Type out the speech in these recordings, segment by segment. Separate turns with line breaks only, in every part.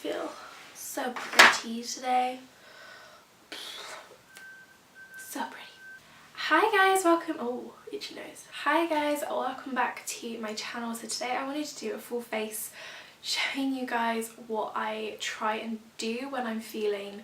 feel so pretty today. So pretty. Hi guys, welcome. Oh, itchy nose. Hi guys, welcome back to my channel. So today I wanted to do a full face showing you guys what I try and do when I'm feeling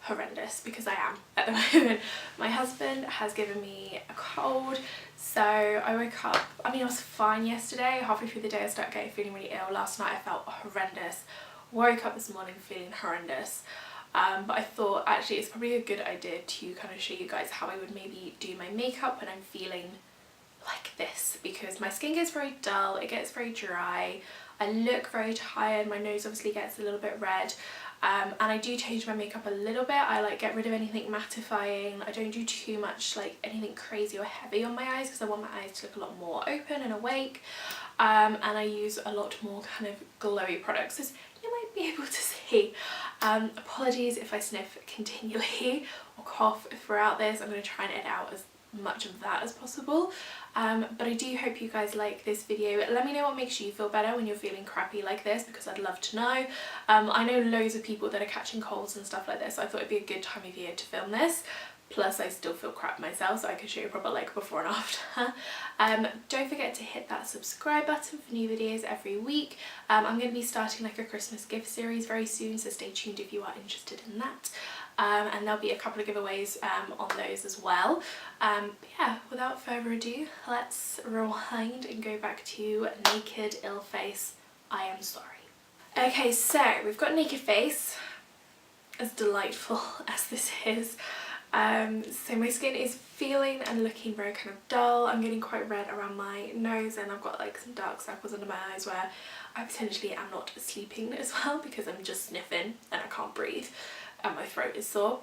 horrendous, because I am at the moment. My husband has given me a cold, so I woke up, I was fine yesterday. Halfway through the day I started feeling really ill. Last night I felt horrendous. Woke up this morning feeling horrendous. But I thought actually it's probably a good idea to kind of show you guys how I would maybe do my makeup when I'm feeling like this, because my skin gets very dull, it gets very dry, I look very tired, my nose obviously gets a little bit red. And I do change my makeup a little bit. I like get rid of anything mattifying. I don't do too much like anything crazy or heavy on my eyes, because I want my eyes to look a lot more open and awake. And I use a lot more kind of glowy products, as you might be able to see. Apologies if I sniff continually or cough throughout this. I'm going to try and edit out as much of that as possible. But I do hope you guys like this video. Let me know what makes you feel better when you're feeling crappy like this, because I'd love to know. I know loads of people that are catching colds and stuff like this, so I thought it'd be a good time of year to film this. Plus I still feel crap myself, so I can show you a proper like before and after. Don't forget to hit that subscribe button for new videos every week. I'm going to be starting like a Christmas gift series very soon, so stay tuned if you are interested in that. And there'll be a couple of giveaways on those as well. But yeah, without further ado, let's rewind and go back to Naked Ill Face, I Am Sorry. Okay, so we've got Naked Face, as delightful as this is. So my skin is feeling and looking very kind of dull. I'm getting quite red around my nose, and I've got like some dark circles under my eyes where I potentially am not sleeping as well, because I'm just sniffing and I can't breathe and my throat is sore.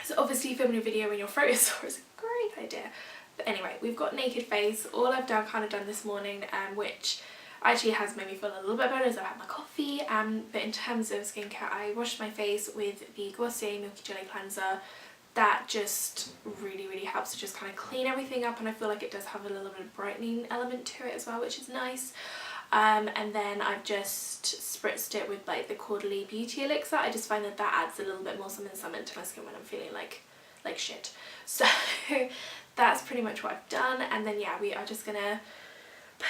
So obviously filming a video when your throat is sore is a great idea. But anyway, we've got Naked Face. All I've kind of done this morning, which actually has made me feel a little bit better, as I've had my coffee. But in terms of skincare, I washed my face with the Glossier Milky Jelly Cleanser. That just really helps to just kind of clean everything up, and I feel like it does have a little bit of brightening element to it as well, which is nice. And then I've just spritzed it with like the Quarterly Beauty Elixir. I just find that that adds a little bit more something to my skin when I'm feeling like shit. So that's pretty much what I've done. And then yeah, we are just gonna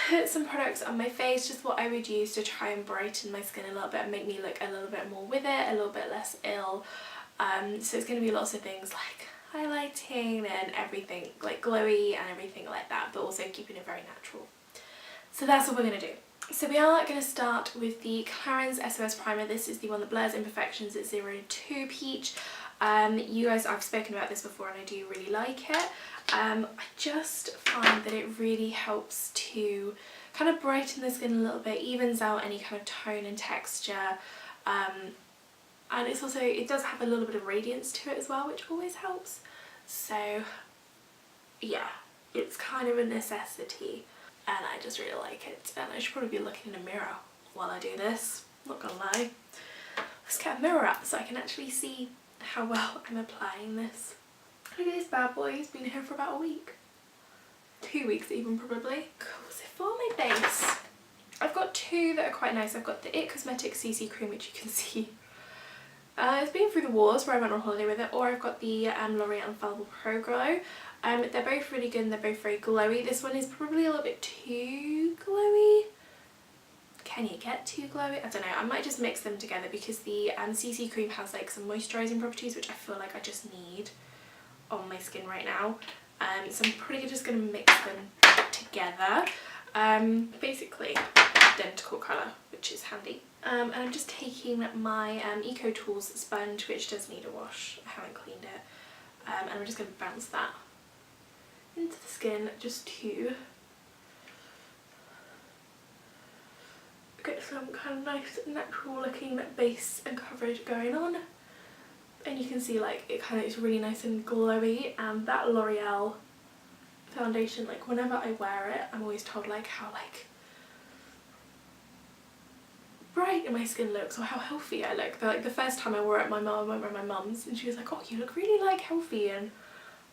put some products on my face, just what I would use to try and brighten my skin a little bit and make me look a little bit more with it, a little bit less ill. So it's going to be lots of things like highlighting and everything like glowy and everything like that, but also keeping it very natural. So that's what we're going to do. So we are going to start with the Clarins SOS Primer. This is the one that blurs imperfections. It's 02 Peach. You guys, I've spoken about this before and I do really like it. I just find that it really helps to kind of brighten the skin a little bit, evens out any kind of tone and texture. And it's also, it does have a little bit of radiance to it as well, which always helps. So yeah, it's kind of a necessity, and I just really like it. And I should probably be looking in a mirror while I do this, not gonna lie. Let's get a mirror up so I can actually see how well I'm applying this. Look at this bad boy, he's been here for about a week. 2 weeks even, probably. Cool, so for my base, I've got two that are quite nice. I've got the It Cosmetics CC Cream, which you can see. It's been through the wars where I went on holiday with it, or I've got the L'Oreal Infallible Pro Glow. They're both really good and they're both very glowy. This one is probably a little bit too glowy. Can you get too glowy? I don't know. I might just mix them together, because the CC Cream has like some moisturising properties, which I feel like I just need on my skin right now. So I'm probably just going to mix them together. Basically identical colour, which is handy. And I'm just taking my Eco Tools sponge, which does need a wash. I haven't cleaned it. And I'm just going to bounce that into the skin just to get some kind of nice natural looking base and coverage going on. And you can see like it kind of is really nice and glowy, and that L'Oreal foundation, like whenever I wear it, I'm always told like how like bright my skin looks, or how healthy I look. Like the first time I wore it, I went around my mum's and she was like, oh, you look really like healthy and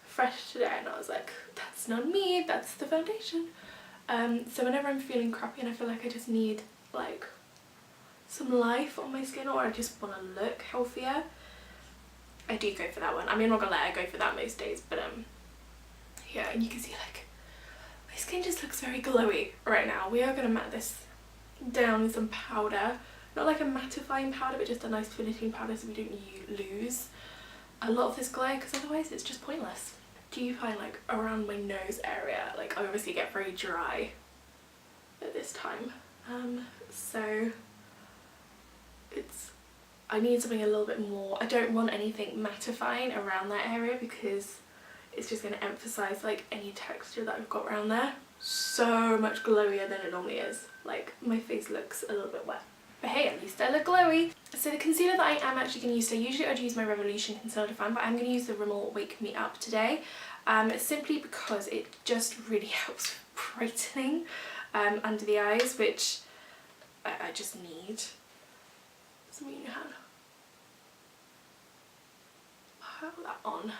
fresh today, and I was like, that's not me, that's the foundation. So whenever I'm feeling crappy and I feel like I just need like some life on my skin, or I just want to look healthier, I do go for that one. I mean, I'm not gonna lie, I go for that most days, but yeah, and you can see like my skin just looks very glowy right now. We are gonna matte this down with some powder, not like a mattifying powder, but just a nice finishing powder so we don't lose a lot of this glow, because otherwise it's just pointless. Do you find like around my nose area, like I obviously get very dry at this time, so I need something a little bit more. I don't want anything mattifying around that area because it's just going to emphasize like any texture that I've got around there. So much glowier than it normally is. Like my face looks a little bit wet. But hey, at least I look glowy. So the concealer that I am actually going to use, so usually I'd use my Revolution Concealer Fan, but I'm going to use the Rimmel Wake Me Up today. Simply because it just really helps brightening under the eyes, which I just need. Something in your hand. Pile that on.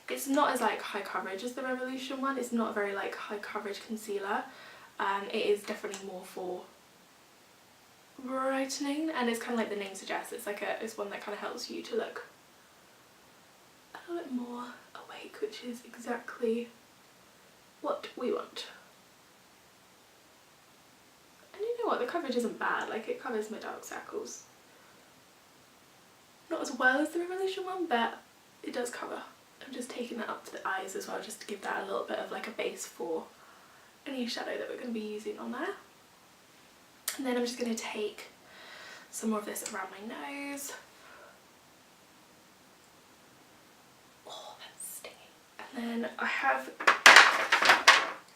It's not as like high coverage as the Revolution one. It's not a very like high coverage concealer. It is definitely more for brightening, and it's kind of like the name suggests. It's one that kind of helps you to look a little bit more awake, which is exactly what we want. And you know what? The coverage isn't bad. Like it covers my dark circles. Not as well as the Revolution one, but it does cover. I'm just taking that up to the eyes as well, just to give that a little bit of like a base for any shadow that we're going to be using on there. And then I'm just going to take some more of this around my nose. Oh, that's stinging. And then I have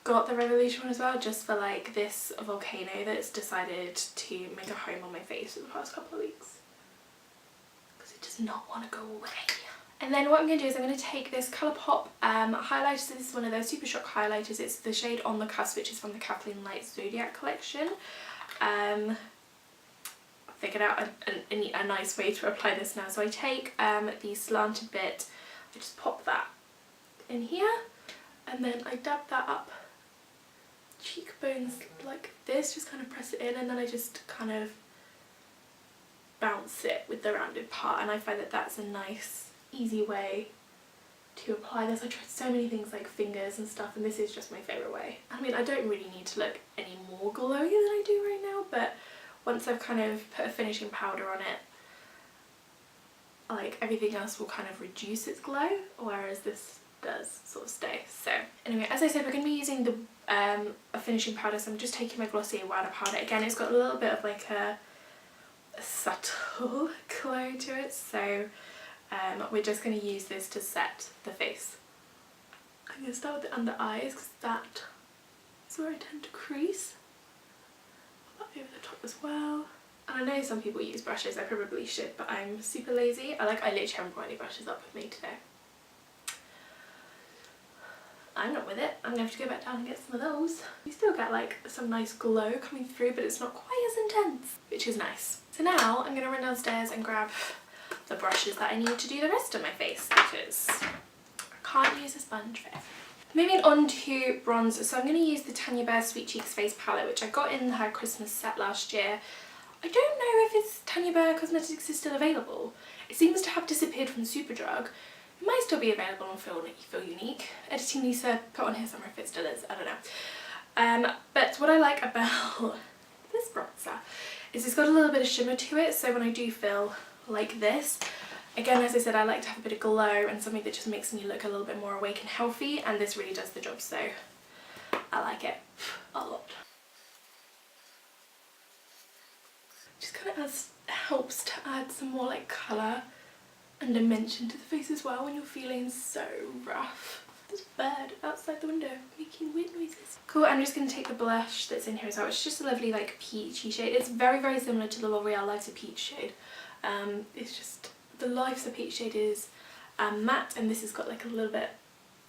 got the Revolution one as well, just for like this volcano that's decided to make a home on my face for the past couple of weeks. Does not want to go away. And then what I'm going to do is I'm going to take this Colourpop highlighter. So this is one of those Super Shock highlighters. It's the shade On the Cusp, which is from the Kathleen Light Zodiac collection. I figured out a nice way to apply this now. So I take the slanted bit, I just pop that in here, and then I dab that up cheekbones like this, just kind of press it in, and then I just kind of bounce it with the rounded part, and I find that that's a nice easy way to apply this. I tried so many things like fingers and stuff, and this is just my favourite way. I mean, I don't really need to look any more glowy than I do right now, but once I've kind of put a finishing powder on it, like everything else will kind of reduce its glow, whereas this does sort of stay. So anyway, as I said, we're going to be using the a finishing powder, so I'm just taking my Glossier Powder powder. Again, it's got a little bit of like a subtle glow to it, so we're just going to use this to set the face. I'm going to start with the under eyes because that is where I tend to crease. Put that over the top as well. And I know some people use brushes, I probably should, but I'm super lazy. I literally haven't brought any brushes up with me today. I'm not with it. I'm going to have to go back down and get some of those. You still get like some nice glow coming through, but it's not quite as intense, which is nice. So now I'm going to run downstairs and grab the brushes that I need to do the rest of my face, because I can't use a sponge for everything. Moving on to bronzer, so I'm going to use the Tanya Bear Sweet Cheeks Face Palette, which I got in her Christmas set last year. I don't know if it's Tanya Bear Cosmetics is still available. It seems to have disappeared from Superdrug. It might still be available on Feel Unique. Editing Lisa put on here somewhere if it still is, I don't know. But what I like about this bronzer is it's got a little bit of shimmer to it, so when I do feel like this, again, as I said, I like to have a bit of glow and something that just makes me look a little bit more awake and healthy, and this really does the job, so I like it a lot. Just kind of helps to add some more like colour and dimension to the face as well when you're feeling so rough. There's a bird outside the window making weird noises. Cool, I'm just going to take the blush that's in here as well. It's just a lovely like peachy shade. It's very, very similar to the L'Oreal Lighter Peach shade. It's just, the Life's Peach shade is matte, and this has got like a little bit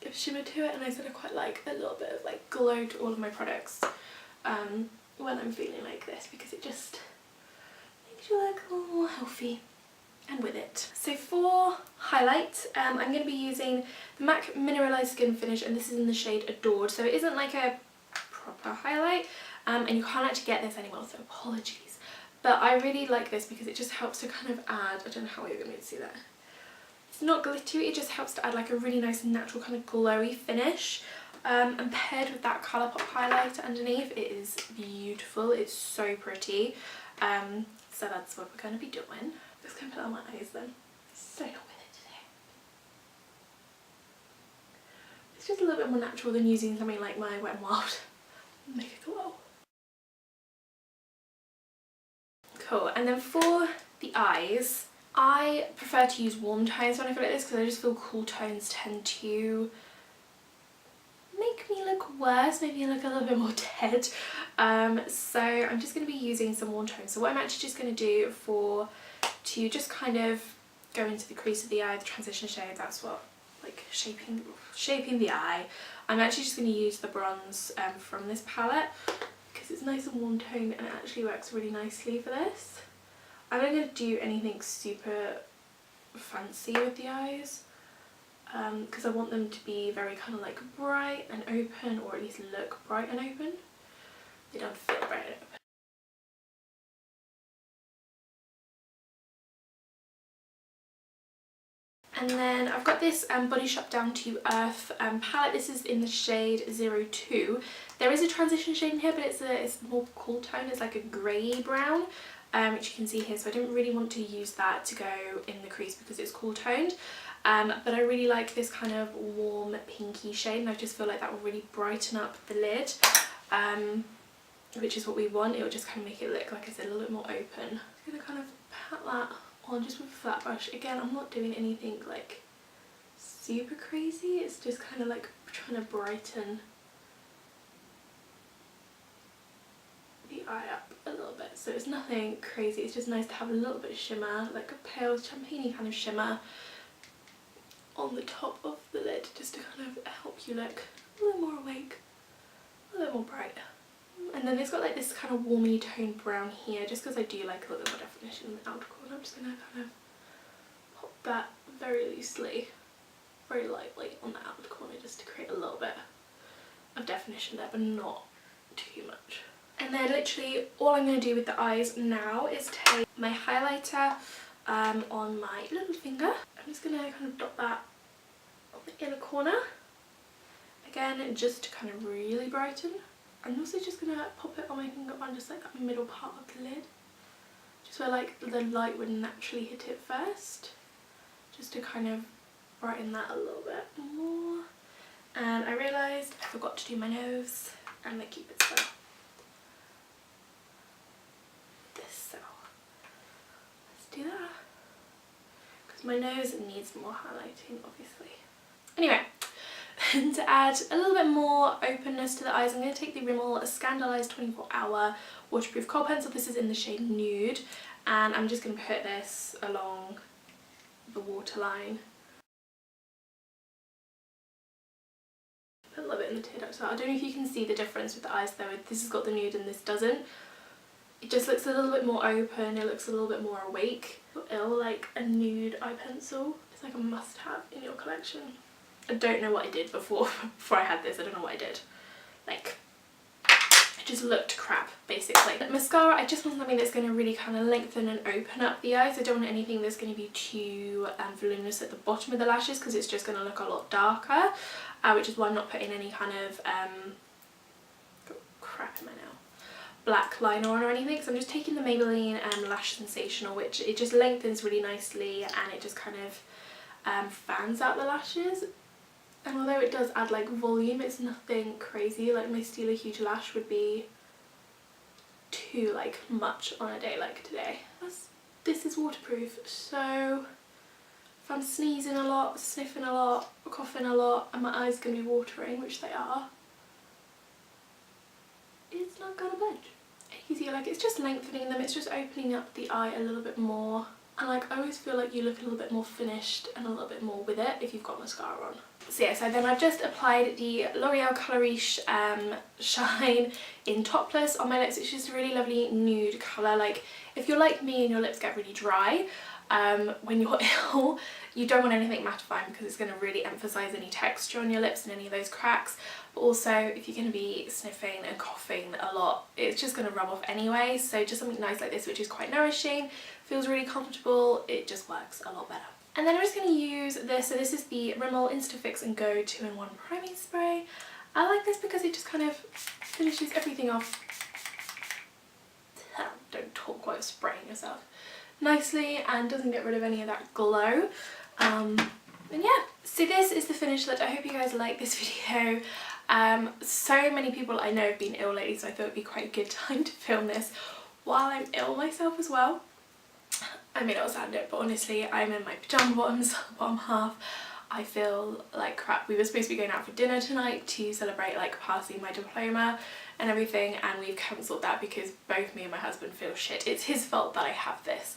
of shimmer to it, and I said I quite like a little bit of like glow to all of my products when I'm feeling like this, because it just makes you look a little more healthy. And with it. So for highlight, I'm going to be using the MAC Mineralized Skin Finish, and this is in the shade Adored. So it isn't like a proper highlight, and you can't actually get this anymore, so apologies. But I really like this because it just helps to kind of add, I don't know how you're going to see that. It's not glittery, it just helps to add like a really nice natural kind of glowy finish. And paired with that Colourpop highlighter underneath, it is beautiful. It's so pretty. So that's what we're going to be doing. I'm just going to put it on my eyes then. So not with it today. It's just a little bit more natural than using something like my Wet n Wild Make It Glow. Cool, and then for the eyes, I prefer to use warm tones when I feel like this because I just feel cool tones tend to make me look worse, make me look a little bit more dead. So I'm just going to be using some warm tones. So what I'm actually just going to do to just kind of go into the crease of the eye, the transition shade, that's what, like shaping the eye. I'm actually just going to use the bronze from this palette because it's nice and warm tone and it actually works really nicely for this. I'm not going to do anything super fancy with the eyes because I want them to be very kind of like bright and open, or at least look bright and open. They don't feel bright and open. And then I've got this Body Shop Down to Earth palette. This is in the shade 02. There is a transition shade in here, but it's more cool tone. It's like a grey brown, which you can see here. So I didn't really want to use that to go in the crease because it's cool toned. But I really like this kind of warm pinky shade, and I just feel like that will really brighten up the lid, which is what we want. It will just kind of make it look, like I said, a little bit more open. I'm going to kind of pat that on just with a flat brush. Again, I'm not doing anything like super crazy, it's just kind of like trying to brighten the eye up a little bit. So it's nothing crazy, it's just nice to have a little bit of shimmer, like a pale champagne-y kind of shimmer on the top of the lid, just to kind of help you look a little more awake, a little more bright. And then it's got like this kind of warmy toned brown here, just because I do like a little bit more definition in the outer corner. I'm just going to kind of pop that very loosely, very lightly on the outer corner, just to create a little bit of definition there, but not too much. And then literally all I'm going to do with the eyes now is take my highlighter on my little finger. I'm just going to kind of dot that on the inner corner. Again, just to kind of really brighten. I'm also just going to pop it on my finger on just like that middle part of the lid. Just where like the light would naturally hit it first. Just to kind of brighten that a little bit more. And I realised I forgot to do my nose and my Cupid's bow. So let's do that. Because my nose needs more highlighting, obviously. Anyway. And to add a little bit more openness to the eyes, I'm going to take the Rimmel Scandalised 24 Hour Waterproof Kohl Pencil. This is in the shade Nude, and I'm just going to put this along the waterline. Put a little bit in the tear duct. So I don't know if you can see the difference with the eyes though. This has got the nude and this doesn't. It just looks a little bit more open, it looks a little bit more awake. Like a nude eye pencil. It's like a must-have in your collection. I don't know what I did before I had this. I don't know what I did. Like, it just looked crap, basically. Mascara, I just want something that's going to really kind of lengthen and open up the eyes. I don't want anything that's going to be too voluminous at the bottom of the lashes because it's just going to look a lot darker, which is why I'm not putting any kind of crap in my nail, black liner on or anything. So I'm just taking the Maybelline Lash Sensational, which it just lengthens really nicely and it just kind of fans out the lashes. And although it does add like volume, it's nothing crazy. Like my Steal a Huge Lash would be too like much on a day like today. This is waterproof, so if I'm sneezing a lot, sniffing a lot, coughing a lot, and my eyes are going to be watering, which they are, it's not going to budge. You see, like, it's just lengthening them, it's just opening up the eye a little bit more. And like, I always feel like you look a little bit more finished and a little bit more with it if you've got mascara on. So yeah, so then I've just applied the L'Oreal Colour Riche Shine in Topless on my lips. It's just a really lovely nude colour. Like, if you're like me and your lips get really dry, when you're ill. You don't want anything mattifying because it's going to really emphasise any texture on your lips and any of those cracks. But also, if you're going to be sniffing and coughing a lot, it's just going to rub off anyway. So just something nice like this, which is quite nourishing, feels really comfortable, it just works a lot better. And then I'm just going to use this. So this is the Rimmel Instafix and Go 2-in-1 Priming Spray. I like this because it just kind of finishes everything off. Don't talk while you're spraying yourself. Nicely, and doesn't get rid of any of that glow. And yeah, so this is the finished look. I hope you guys like this video. So many people I know have been ill lately, so I thought it'd be quite a good time to film this while I'm ill myself as well. I may not sound it, but honestly, I'm in my pyjama bottoms, bottom half. I feel like crap. We were supposed to be going out for dinner tonight to celebrate like passing my diploma and everything, and we've cancelled that because both me and my husband feel shit. It's his fault that I have this.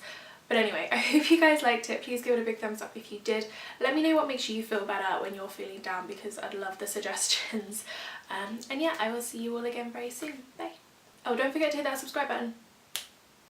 But anyway, I hope you guys liked it. Please give it a big thumbs up if you did. Let me know what makes you feel better when you're feeling down, because I'd love the suggestions. And yeah, I will see you all again very soon. Bye. Oh, don't forget to hit that subscribe button.